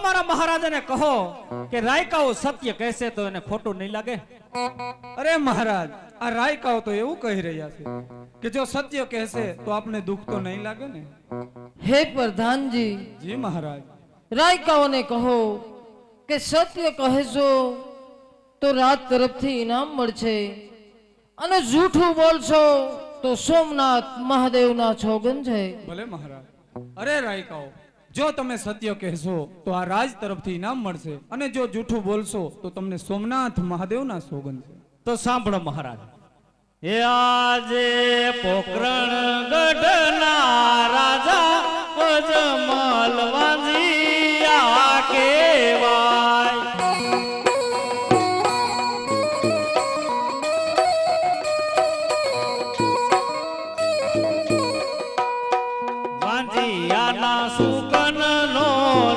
મારા મહારાજાને કહો કે રાયકાઓ સત્ય કહેશે તો એને ખોટું નહીં લાગે. અરે મહારાજ, આ રાયકાઓ તો એવું કહી રહ્યા છે કે જો સત્ય કહેશે તો આપને દુઃખ તો નહીં લાગે ને. હે પ્રધાનજી, જી મહારાજ. રાયકાઓને કહો કે સત્ય કહેશો તો રાત તરફથી ઇનામ મળશે, અને જૂઠું બોલશો તો સોમનાથ મહાદેવના છોગન છે. ભલે મહારાજ. અરે રાયકાઓ, જો તમે સત્ય કહેશો તો આ રાજ તરફથી ઇનામ મળશે, અને જો જૂઠું બોલશો તો તમને સોમનાથ મહાદેવના સોગન છે. તો સાંભળો મહારાજ. એ આજે પોકરણ ગઢના રાજા અજમલ વાંજિયા કેવાય. વાંજિયાના સુકન નો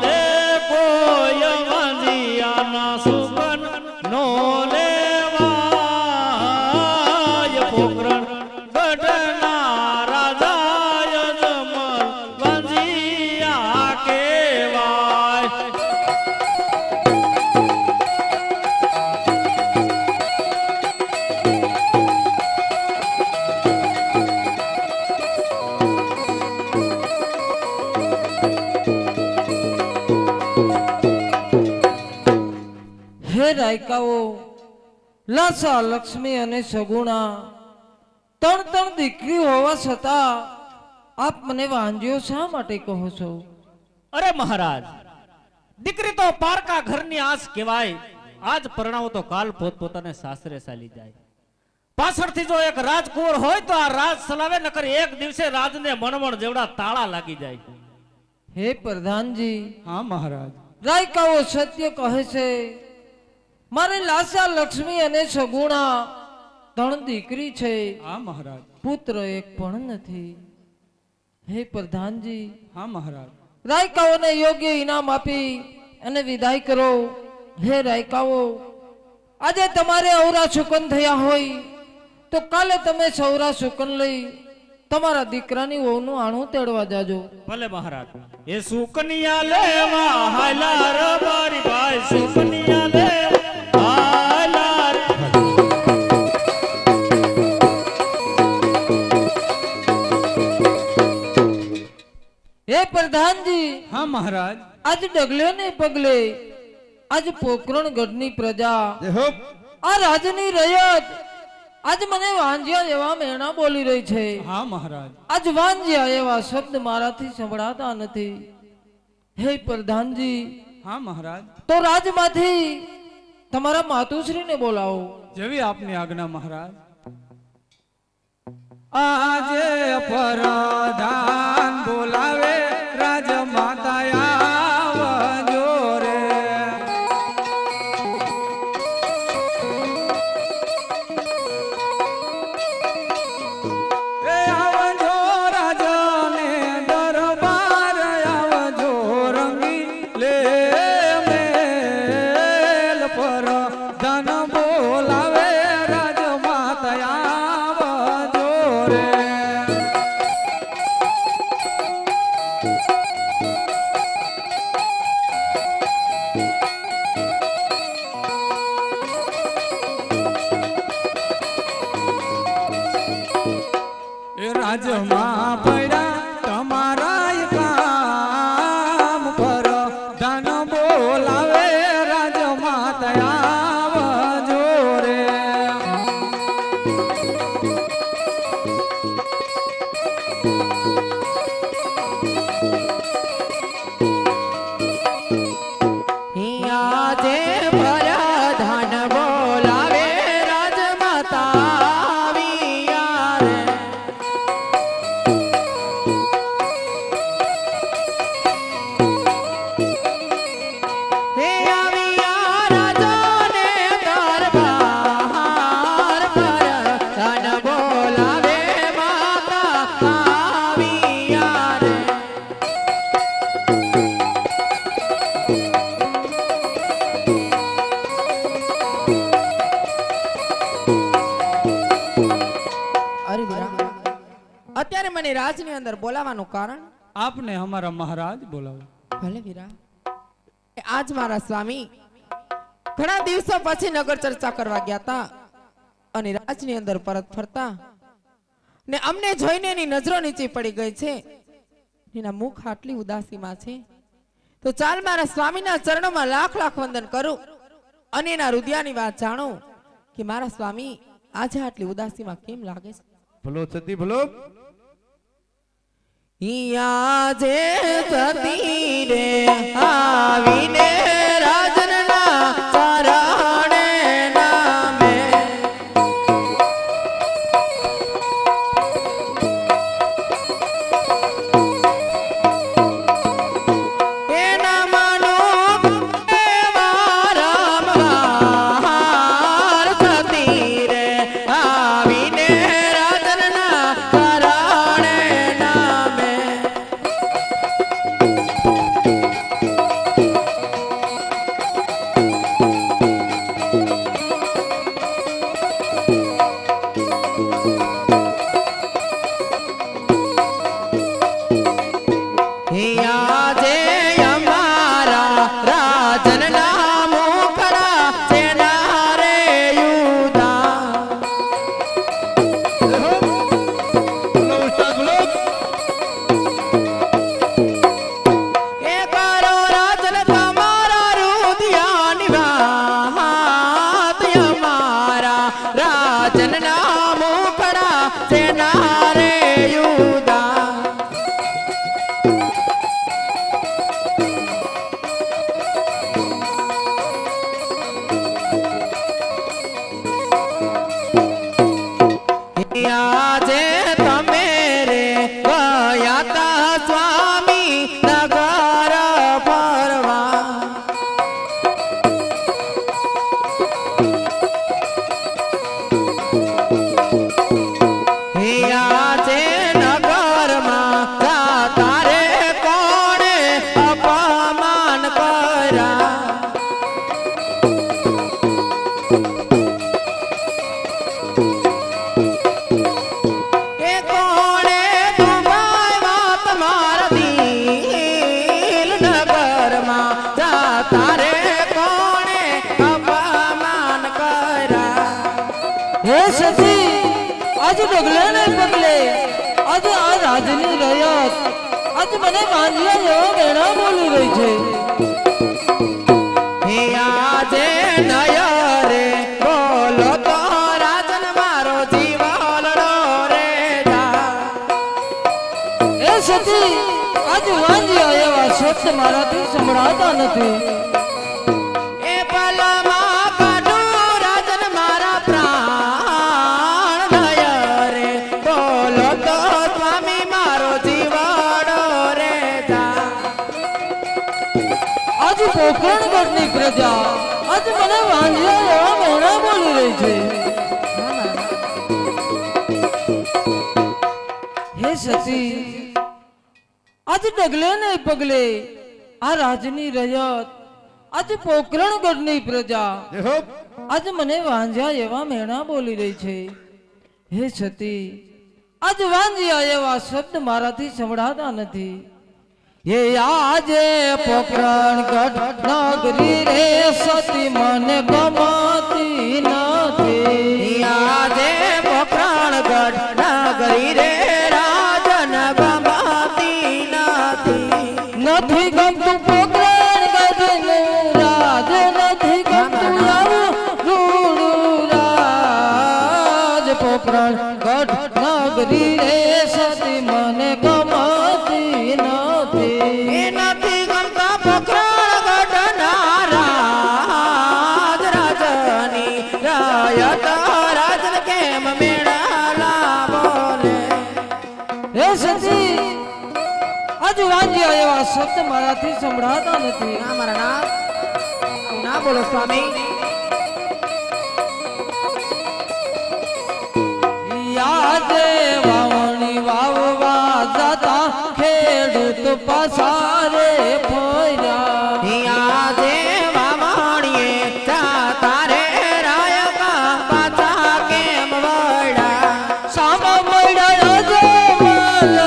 લે કોઈ, વાંજિયાના સુકન નો લેવાય. પોકરણ ગઢના રાજા અજમલ વાંજિયા કેવાય. હે રાયકાઓ, લાસા લક્ષ્મી અને સગુણા ત્રણ ત્રણ દીકરી હોવા છતાં આપ મને વાંજ્યો શા માટે કહો છો? અરે મહારાજ, દીકરી તો પારકા ઘરની આસ કહેવાય. આજ પરણાવો તો કાલ પોતપોતાને સાસરે ચાલી જાય. પાછળથી જો એક રાજકુંવર હોય તો આ રાજ ચલાવે, નકર એક દિવસે રાજને મણમણ જેવડા તાળા લાગી જાય. હે પ્રધાનજી, હા મહારાજ. રાયકાઓ સત્ય કહે છે. મારે લાસા લક્ષ્મી અને સગુણા ત્રણ દીકરી છે, હા મહારાજ. પુત્ર એક પણ નથી. હે પ્રધાનજી, હા મહારાજ. રાયકાઓને યોગ્ય ઇનામ આપી અને વિદાય કરો. હે રાયકાઓ, આજે તમારે અવરા શુકન થયા હોય તો કાલે તમે સૌરા શુકન લઈ તમારા દીકરાની વહુનું આણું તેડવા જાજો. ભલે મહારાજ. એ સુકનિયા લેવા હાલાર મારી ભાઈ, સુકનિયા લેવા હાલાર. હે પ્રધાનજી, હા મહારાજ. આજ ડગલે ને પગલે આજ પોકરણ ગઢની પ્રજા, આ રાજની રયત આજ મને વાંજ્યા એવા મેણા બોલી રહી છે. હા મહારાજ. આજ વાંજ્યા એવા શબ્દ મારાથી સંભળાતા નથી. હે પ્રધાનજી, હા મહારાજ. તો રાજમાંથી તમારા માતુશ્રીને બોલાવો. જેવી આપની આજ્ઞા મહારાજ. આજે પ્રધાન બોલાવે રાજમાતા આવજો રે. એ આવજો રાજને દરબાર, આવજો રંગી લે મેલ પર ધન બોલાવે રાજમાતા આવજો રે. એ રાજમાં પડ્યા તમારા કામ પર ધન બોલાવે રાજમાતા આવજો રે. આજે ભર્યા ધન બોલાવે રાજમાતા આવ્યા રે. હે આવ્યા રાજાને દરબાર પર ધન બોલાવે માતા આવ્યા રે. અરે વીરા, અત્યારે મને રાજની અંદર બોલાવાનું કારણ? આપને અમારા મહારાજ બોલાવો. ભલે વીરા. આજ મારા સ્વામી ઘણા દિવસો પછી નગર ચર્ચા કરવા ગયા હતા અને રાજની અંદર પરત ફરતા ને અમને જોઈને એની નજરો નીચે પડી ગઈ છે. એના મુખ આટલી ઉદાસીમાં છે તો ચાલ મારા સ્વામીના ચરણોમાં લાખ લાખ વંદન કરું અને એના હૃદયની વાત જાણું કે મારા સ્વામી આજે આટલી ઉદાસીમાં કેમ લાગે છે. ભલો સતી ભલો. આજે સતી રે આવીને રાજનના ચરણે નામે એના મનો વારંવાર સતી રે આવીને રાજનના ચરણે નામે આજે અમારા રાજનના મુખડા સેના રે યુદા ભલો ઉસ્તાદ ભલો. એ કરો રાજન તમારા રુદિયાની વાત અમારા રાજનના મુખડા સેના રે યુદા આજે તમે રે ગયા તા સ્વામી નગર ફરવા આજે નગરમાં જાતા રે કોણે અપમાન કર્યા એ કોણે દુભાવ્યા તમારા દિલ નગરમાં જાતા રે કોણે અપમાન કર્યા. હે સતી આજે ડગલે ને પગલે આજે આ રાજની રયત આજે મને માંજ્યા એવા વેણા બોલી રહી છે. હે આજે નયરે બોલો તો રાજન મારો જીવલડો રે જા. એ સતી આજે વાંજ્યા એવા શબ્દ મારાથી સંભળાતા નથી. એ પલમાં કાઢું રાજન મારા પ્રાણ નયરે બોલો તો સ્વામી મારો જીવડો રે જા. આજે પોખરણગઢની પ્રજા આજે મને વાંજ્યા એવા વેણા બોલી રહી છે. હે સતી આજે ડગલે ને પગલે આ રાજની રયત આજે પોખરણગઢની પ્રજા દેહો આજે મને વાંજ્યા એવા મેણા બોલી રહી છે. હે સતી આજે વાંજ્યા એવા શબ્દ મારાથી સંભળાતા નથી. એ આજે પોખરણગઢ નગરી રે સતી મને ગમતી નથી. આજે પોખરણગઢ નગરી રે રાજન ગમતી નથી. નથી ગમતું પોખરણગઢનું રાજ નથી ગમતું આવું રૂડું રાજ. પોખરણગઢ નગરી રે સતી મને ગમતી નથી. એ નથી ગમતા પોખરણગઢ ના રાજ રાજની રાયત રાજન કેમ મેળા બોલે. હે સતી આજે વાંજ્યા એવા શબ્દ મારાથી સંભળાતા નથી. ના મારા ના આવું ના બોલો સ્વામી. આજે વાવણી વાવવા જતા ખેડૂત પસારે ફર્યા. આજે વાવણીએ જાતા રે રાયકા પાછા કેમ વળ્યા. સામા મળ્યા અજમલ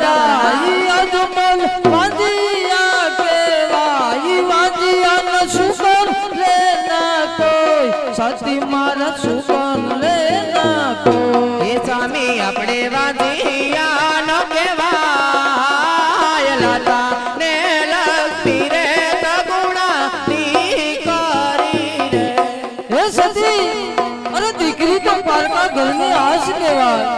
રાઈ અજમલ વાંજિયા કેવાઈ વાંજિયા સાથી મારા સુકન લે નાખો એ સ્વામી આપણે વાંધિયા ન કહેવાય લાતા ને લક્ષ્મી રે તગુણા ની કરી રે. હે સતી અરે દીકરી તો પારકા ઘરની આશ કહેવાય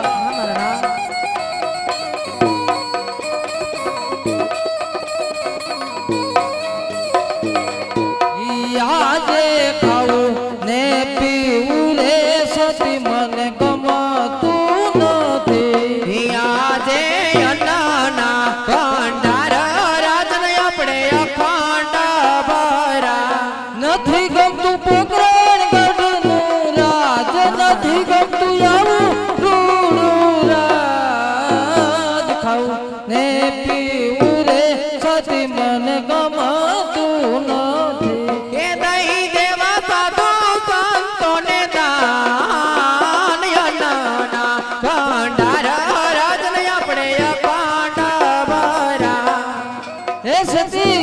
આજે ખાવું ને પીવું રે સતી મને ગમતું નથી આજે અન્નના ભંડાર રાજન આપણે અખંડ ભરા. નથી ગમતું પોકરણ ગઢનું રાજ નથી ગમતું આવું રૂડું રાજ ખાવું ને પીવું રે સતી મને ગમતું નથી એ દઈ દેવા સાધુ સંતોને દાન અન્નના ભંડાર રાજન આપણે અખંડ ભરા. હે સતી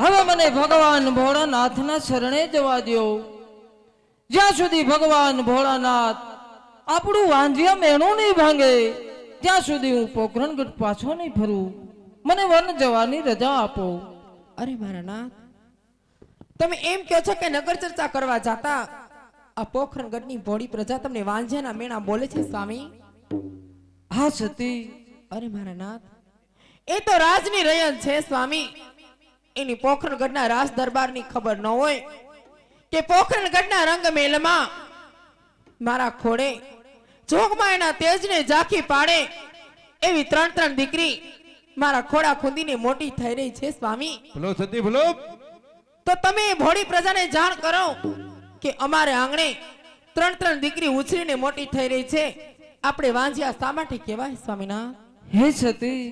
હવે મને ભગવાન ભોળાનાથના શરણે જવા દો જ્યાં સુધી ભગવાન ભોળાનાથ આપણું વાંધિયા મેણું નહીં ભાંગે ત્યાં સુધી હું પોખરણગઢ પાછો નહીં ફરું મને વન જવાની રજા આપો અરે મારા નાથ, તમે એમ કહો છો કે નગર ચર્ચા કરવા જાતા આ પોખરણગઢની ભોળી પ્રજા તમને વાંઝિયાના મેણા બોલે છે સ્વામી? હા સતી અરે મારા નાથ, એ તો રાજની રયન છે સ્વામી. એની પોખરણગઢના રાજ દરબારની ખબર ન હોય કે પોખરણગઢના રંગમેલમાં મારા ખોડે જોગમાં એના તેજને ઝાંખી પાડે એવી ત્રણ ત્રણ દીકરી મારા ખોડા ખૂંદીને મોટી થઈ રહી છે સ્વામી. ભલો સતી ભલો. તો તમે એ ભોળી પ્રજાને જાણ કરો કે અમારે આંગણે ત્રણ ત્રણ દીકરી ઉછરીને મોટી થઈ રહી છે. આપણે વાંઝિયા શા માટે કહેવાય સ્વામીનાથ? હે સતી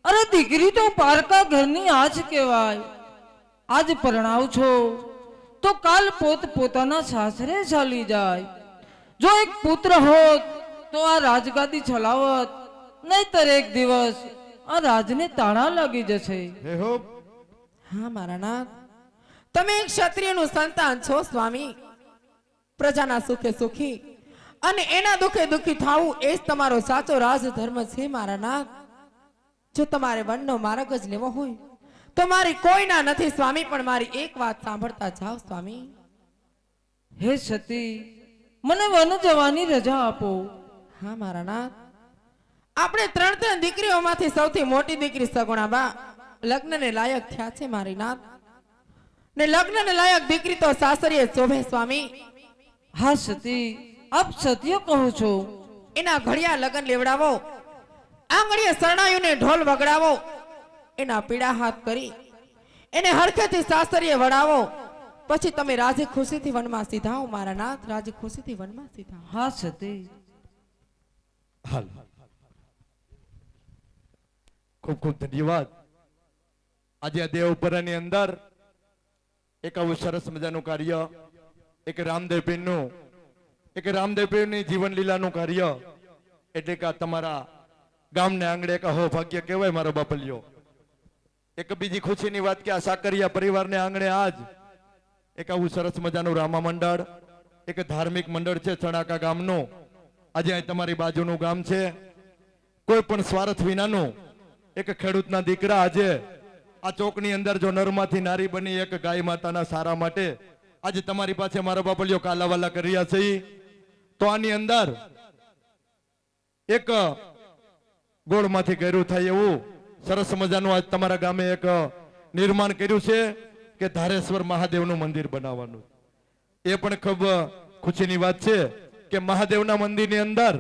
અરે દીકરી તો પારકા ઘરની આજ કહેવાય આજ પરણાવ છો તો કાલ પોત પોતાના સાસરે ચાલી જાય. જો એક પુત્ર હોત તો આ રાજગાદી ચલાવત નહીતર એક દિવસ આ રાજને તાળા લાગી જશે. હે હો. હા મારા નાથ, તમે એક ક્ષત્રિયનું સંતાન છો સ્વામી. પ્રજાના સુખે સુખી અને એના દુખે દુખી થાવું એ જ તમારો સાચો રાજ ધર્મ છે મારા નાથ. જો તમારે વનનો માર્ગ જ લેવો હોય તો મારી કોઈના નથી સ્વામી, પણ મારી એક વાત સાંભળતા જાઓ સ્વામી. હે સતી મને વન જવાની રજા આપો. હા મારા નાથ, આપણે ત્રણ ત્રણ દીકરીઓમાંથી સૌથી મોટી દીકરી સગુણાબા લગ્નને લાયક થયા છે મારી નાથ. ને લગ્નને લાયક દીકરી તો સાસરીએ શોભે સ્વામી. હા સતી આપ સત્ય કહો છો. એના ઘડિયા લગન લેવડાવો, આંગળીએ શરણાયુને ઢોલ વગડાવો, એના પીડા હાથ કરી એને હરખેથી સાસરીએ વડાવો, પછી તમે રાજી ખુશીથી વનમાં સીધાઓ મારા નાથ, રાજી ખુશીથી વનમાં સીધાઓ. હા સતી હાલ. ખૂબ ખૂબ ધન્યવાદ. આજે આ દેવપરાની અંદર એક આવું સરસ મજાનું કાર્ય, એક રામદેવ પીરનું, એક રામદેવ પીરની જીવન લીલાનું કાર્ય, એટલે કે આ તમારા ગામને આંગણે એક અહો ભાગ્ય કહેવાય મારો બાપલિયો. એક બીજી ખુશીની વાત કે આ સાકરિયા પરિવારને આંગણે આજ એક આવું સરસ મજાનું રામા મંડળ, એક ધાર્મિક મંડળ છે ચણાકા ગામનું. આજે અહીં તમારી બાજુનું ગામ છે. કોઈ પણ સ્વાર્થ વિનાનું એક ખેડૂતના દીકરા આજે આ ચોકની અંદર જો નરમાંથી નારી બની એક ગાય માતાના સારા માટે આજે તમારી પાસે મારા બાપલિયો કાલાવાલા કરી રહ્યા છે. તો આની અંદર એક ગોળમાંથી કર્યું થાય એવું સરસ મજાનું આજ તમારા ગામે એક નિર્માણ કર્યું છે કે ધારેશ્વર મહાદેવનું મંદિર બનાવવાનું. એ પણ ખૂબ ખુશીની વાત છે કે મહાદેવના મંદિરની અંદર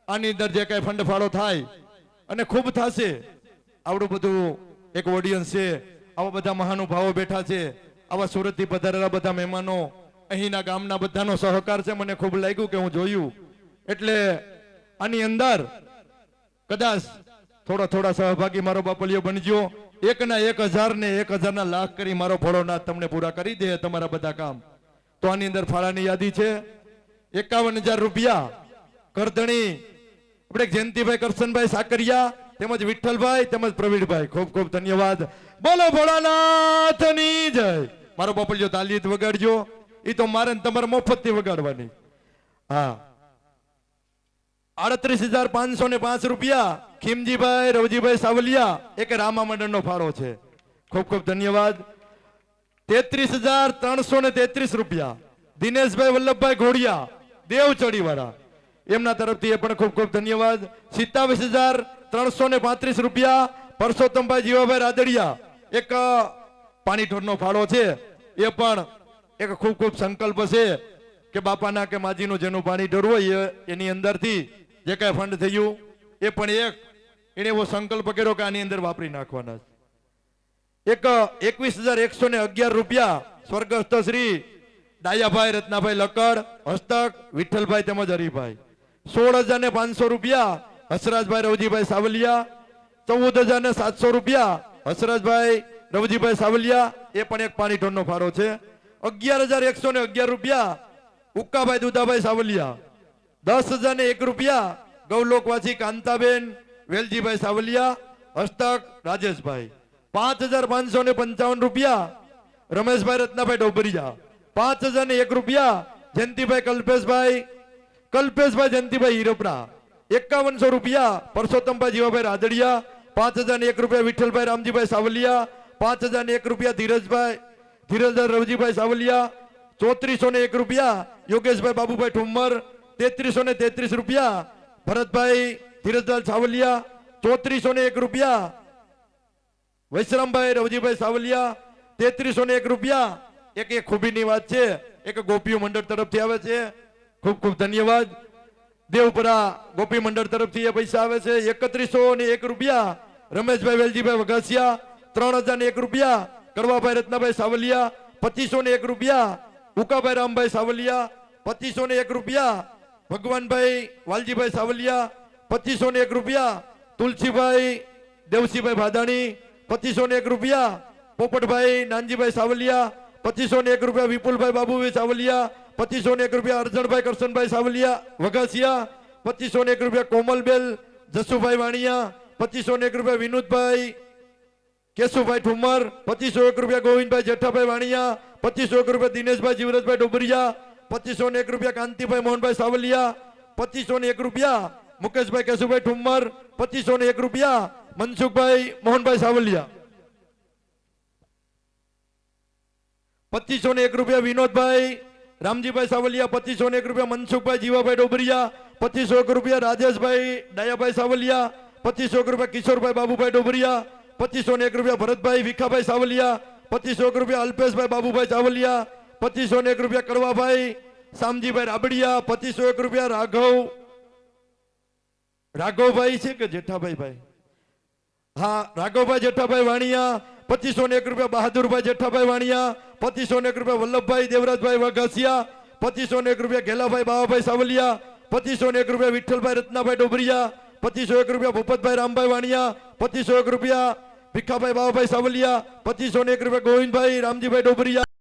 આની અંદર જે કઈ ફંડફાળો થાય અને ખૂબ થશે. આવડું બધું એક ઓડિયન્સ છે, આવા બધા મહાનુભાવો બેઠા છે, આવા સુરતથી પધારેલા બધા મહેમાનો, અહીંના ગામના બધાનો સહકાર છે. મને ખૂબ લાગ્યું કે હું જોયું. એટલે આની અંદર કદાચ થોડા સહભાગી મારો બાપલિયો બનજો. 1,000 ને 1,000 લાખ કરી મારો ભોળોનાથ તમને પૂરા કરી દે તમારા બધા કામ. તો આની અંદર ફાળાની યાદી છે 51,000 રૂપિયા કરધણી આપણે જયંતિભાઈ કરશનભાઈ સાકરિયા તેમજ વિઠ્ઠલભાઈ તેમજ પ્રવીણભાઈ. ખૂબ ખૂબ ધન્યવાદ. બોલો ભોળાનાથની જય. મારો બાપલિયો તાલીત વગાડજો. એ તો મારે ને તમારે મફતથી વગાડવાની. હા, 38,505 રૂપિયા ખીમજીભાઈ રવજીભાઈ સાવલિયા એક રામા મંડળનો ફાળો છે. ખૂબ ખૂબ ધન્યવાદ. 33,333 રૂપિયા દિનેશભાઈ વલ્લભભાઈ ઘોડિયા દેવચડી વાળા એમના તરફથી એ પણ ખૂબ ખૂબ ધન્યવાદ. 27,335 રૂપિયા પરસોત્તમભાઈ જીવાભાઈ રાદડિયા એક પાણીઠોરનો ફાળો છે. એ પણ એક ખૂબ ખૂબ સંકલ્પ છે કે બાપાના કે માજીનું જેનું પાણી ઢોર હોય એની અંદરથી જે કાંઈ ફંડ થયું એ પણ એક એને એવો સંકલ્પ કર્યો કે આની અંદર વાપરી નાખવાના છે. એક 21,111 રૂપિયા સ્વર્ગસ્થ શ્રી ડાયાભાઈ રત્નાભાઈ લકડ હસ્તક વિઠ્ઠલભાઈ તેમજ હરિભાઈ. 16,500 રૂપિયા હસરાજભાઈ રવજીભાઈ સાવલિયા. 14,700 રૂપિયા હસરાજભાઈ રવજીભાઈ સાવલિયા એ પણ એક પાણીઠોરનો ફાળો છે. 11,111 રૂપિયા ઉક્કાભાઈ દુદાભાઈ સાવલિયા. 10,001 રૂપિયા ગૌલોકવાસી કાંતાબેન વેલજીભાઈ સાવલિયા હસ્તક રાજેશભાઈ. 5,555 રૂપિયા રમેશભાઈ રત્નાભાઈ ડોબરિયા. 5,001 રૂપિયા જયંતિભાઈ કલ્પેશભાઈ જયંતિભાઈ હીરપરા. 5100 રૂપિયા પરસોત્તમભાઈ જીવાભાઈ રાદડિયા. 5,001 રૂપિયા વિઠ્ઠલભાઈ રામજીભાઈ સાવલિયા. 5,001 રૂપિયા ધીરજદાર રવજીભાઈ સાવલિયા. 3401 રૂપિયા યોગેશભાઈ બાબુભાઈ ઠુમ્મર. 3333 રૂપિયા ભરતભાઈ ધીરજદાર સાવલિયા. 3401 રૂપિયા વૈશ્રામભાઈ રવજીભાઈ સાવલિયા. 3301 રૂપિયા એક ખૂબીની વાત છે એક ગોપીઓ મંડળ તરફથી આવે છે. ખૂબ ખૂબ ધન્યવાદ. દેવપરા ગોપી મંડળ તરફથી એ પૈસા આવે છે. 3101 રૂપિયા રમેશભાઈ વેલજીભાઈ વઘાસિયા. 3,001 રૂપિયા કરવાભાઈ રત્નાભાઈ સાવલિયા. 2501 રૂપિયા ઉકાભાઈ રામભાઈ સાવલિયા. 2501 રૂપિયા ભગવાનભાઈ વાલજીભાઈ સાવલિયા. 2501 રૂપિયા તુલસીભાઈ દેવસીભાઈ ભાદાણી. 2501 રૂપિયા પોપટભાઈ નાનજીભાઈ સાવલિયા. 2501 રૂપિયા વિપુલભાઈ બાબુભાઈ સાવલિયા. 2501 રૂપિયા અર્જણભાઈ કરશનભાઈ સાવલિયા વઘાસિયા. 2501 રૂપિયા કોમલબેલ જસુભાઈ વાણિયા. 2501 રૂપિયા વિનોદભાઈ કેશુભાઈ ઠુમ્મર. 2501 રૂપિયા ગોવિંદભાઈ જેઠાભાઈ વાણિયા. 2501 રૂપિયા દિનેશભાઈ જીવરાજભાઈ ડોબરિયા. 2501 રૂપિયા કાંતિભાઈ મોહનભાઈ સાવલિયા. 2501 રૂપિયા મુકેશભાઈ કેશુભાઈ ઠુમ્મર. 2501 રૂપિયા મનસુખભાઈ મોહનભાઈ સાવલિયા. 2501 રૂપિયા વિનોદભાઈ રામજીભાઈ સાવલિયા. 2501 રૂપિયા મનસુખભાઈ જીવાભાઈ ડોબરિયા. 2501 રૂપિયા રાજેશભાઈ ડાયાભાઈ સાવલિયા. 2501 રૂપિયા કિશોરભાઈ બાબુભાઈ ડોબરિયા. 2501 રૂપિયા ભરતભાઈ વિખાભાઈ સાવલિયા. 2501 રૂપિયા અલ્પેશભાઈ બાબુભાઈ સાવલિયા. 2501 રૂપિયા કડવાભાઈ શામજીભાઈ રાબડિયા. 2501 રૂપિયા રાઘવભાઈ છે કે જેઠાભાઈ ભાઈ હા રાઘવભાઈ જેઠાભાઈ વાણિયા. 2501 રૂપિયા બહાદુરભાઈ જેઠાભાઈ વાણિયા. 2501 રૂપિયા વલ્લભભાઈ દેવરાજભાઈ વઘાસિયા. 2501 રૂપિયા ઘેલાભાઈ બાવાભાઈ સાવલિયા. 2501 રૂપિયા વિઠ્ઠલભાઈ રત્નાભાઈ ડોબરિયા. 2501 રૂપિયા ભૂપતભાઈ રામભાઈ વાણિયા. 2501 રૂપિયા ભીખાભાઈ બાવાભાઈ સાવલિયા. 2501 રૂપિયા ગોવિંદભાઈ રામજીભાઈ ડોબરિયા.